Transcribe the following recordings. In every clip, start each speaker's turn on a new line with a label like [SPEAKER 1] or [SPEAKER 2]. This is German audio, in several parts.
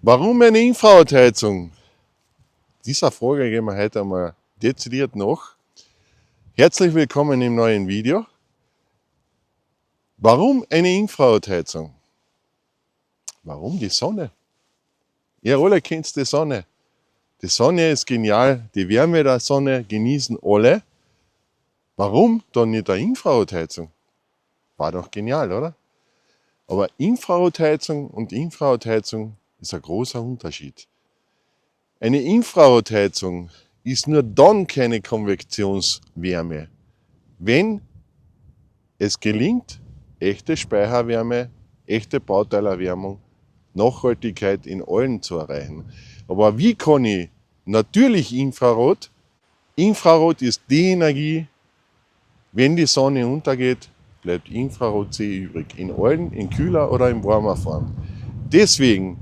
[SPEAKER 1] Warum eine Infrarotheizung? Dieser Frage gehen wir heute einmal dezidiert nach. Herzlich willkommen im neuen Video. Warum eine Infrarotheizung? Warum die Sonne? Ihr alle kennt die Sonne. Die Sonne ist genial, die Wärme der Sonne genießen alle. Warum dann nicht eine Infrarotheizung? War doch genial, oder? Aber Infrarotheizung und Infrarotheizung ist ein großer Unterschied. Eine Infrarotheizung ist nur dann keine Konvektionswärme, wenn es gelingt, echte Speicherwärme, echte Bauteilerwärmung, Nachhaltigkeit in allen zu erreichen. Aber wie kann ich natürlich Infrarot? Infrarot ist die Energie, wenn die Sonne untergeht, bleibt Infrarot-C übrig. In allen, in kühler oder in warmer Form. Deswegen,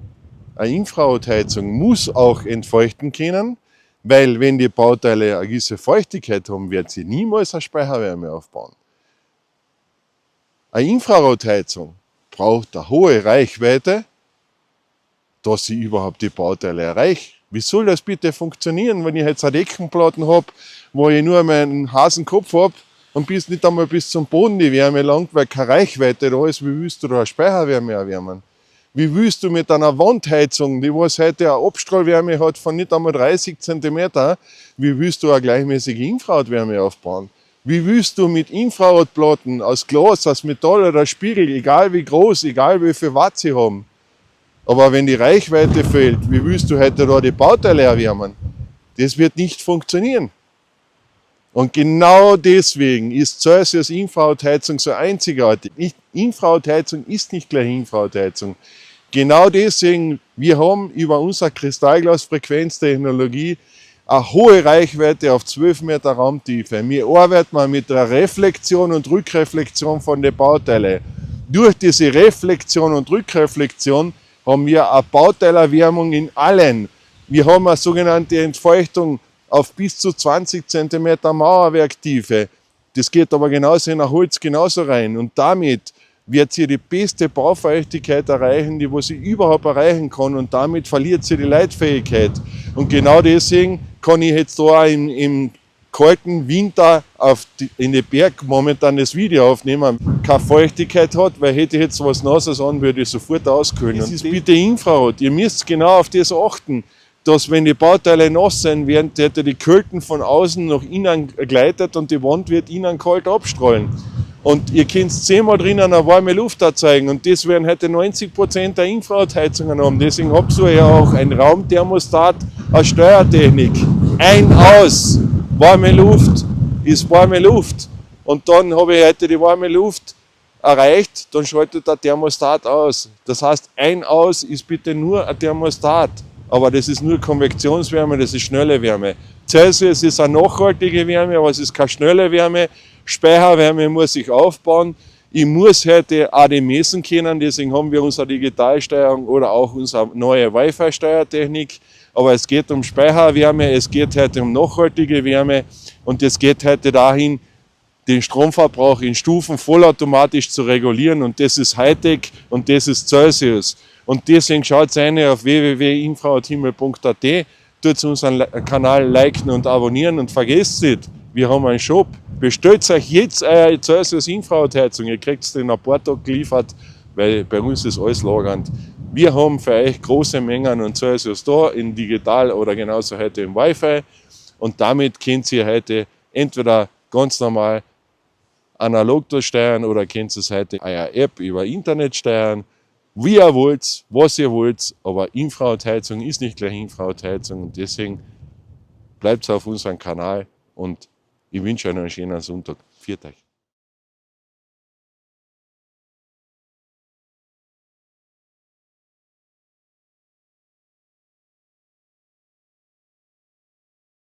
[SPEAKER 1] eine Infrarotheizung muss auch entfeuchten können, weil wenn die Bauteile eine gewisse Feuchtigkeit haben, wird sie niemals eine Speicherwärme aufbauen. Eine Infrarotheizung braucht eine hohe Reichweite, dass sie überhaupt die Bauteile erreicht. Wie soll das bitte funktionieren, wenn ich jetzt eine Deckenplatte habe, wo ich nur meinen Hasenkopf habe und bis nicht einmal bis zum Boden die Wärme langt, weil keine Reichweite da ist, wie willst du da eine Speicherwärme erwärmen? Wie willst du mit einer Wandheizung, die was heute eine Abstrahlwärme hat von nicht einmal 30 cm, wie willst du eine gleichmäßige Infrarotwärme aufbauen? Wie willst du mit Infrarotplatten aus Glas, aus Metall oder Spiegel, egal wie groß, egal wie viel Watt sie haben, aber wenn die Reichweite fehlt, wie willst du heute da die Bauteile erwärmen? Das wird nicht funktionieren. Und genau deswegen ist Celsius Infrarotheizung so einzigartig. Infrarotheizung ist nicht gleich Infrarotheizung. Genau deswegen, wir haben über unsere Kristallglasfrequenztechnologie eine hohe Reichweite auf 12 Meter Raumtiefe. Wir arbeiten mit der Reflexion und Rückreflexion von den Bauteilen. Durch diese Reflexion und Rückreflexion haben wir eine Bauteilerwärmung in allen. Wir haben eine sogenannte Entfeuchtung auf bis zu 20 cm Mauerwerktiefe. Das geht aber genauso in ein Holz genauso rein. Und damit wird sie die beste Baufeuchtigkeit erreichen, die sie überhaupt erreichen kann. Und damit verliert sie die Leitfähigkeit. Und genau deswegen kann ich jetzt da im kalten Winter in den Berg momentan das Video aufnehmen, keine Feuchtigkeit hat, weil hätte ich jetzt was Nasses an, würde ich sofort auskühlen. Das ist bitte Infrarot. Ihr müsst genau auf das achten, dass wenn die Bauteile nass sind, werden die Kälten von außen nach innen gleitet und die Wand wird innen kalt abstrahlen. Und ihr könnt 10-mal drinnen eine warme Luft erzeugen und das werden heute 90% der Infrarotheizungen haben. Deswegen habt ihr ja auch ein Raumthermostat als Steuertechnik. Ein, aus. Warme Luft ist warme Luft. Und dann habe ich heute die warme Luft erreicht, dann schaltet der Thermostat aus. Das heißt, ein, aus ist bitte nur ein Thermostat. Aber das ist nur Konvektionswärme, das ist schnelle Wärme. Celsius ist eine nachhaltige Wärme, aber es ist keine schnelle Wärme. Speicherwärme muss ich aufbauen. Ich muss heute auch die messen können, deswegen haben wir unsere Digitalsteuerung oder auch unsere neue Wi-Fi-Steuertechnik. Aber es geht um Speicherwärme, es geht heute um nachhaltige Wärme und es geht heute dahin, den Stromverbrauch in Stufen vollautomatisch zu regulieren. Und das ist Hightech und das ist Celsius. Und deswegen schaut rein auf www.infrarothimmel.at, tut unseren Kanal liken und abonnieren und vergesst nicht, wir haben einen Shop. Bestellt euch jetzt eure Celsius Infrarotheizung, ihr kriegt es in ein paar Tagen geliefert, weil bei uns ist alles lagernd. Wir haben für euch große Mengen an Celsius da, in digital oder genauso heute im Wi-Fi. Und damit könnt ihr heute entweder ganz normal analog durchsteuern oder könnt ihr es heute eurer App über Internet steuern. Wie ihr wollt, was ihr wollt, aber Infrarotheizung ist nicht gleich Infrarotheizung und deswegen bleibt auf unserem Kanal und ich wünsche euch einen schönen Sonntag. Viert euch.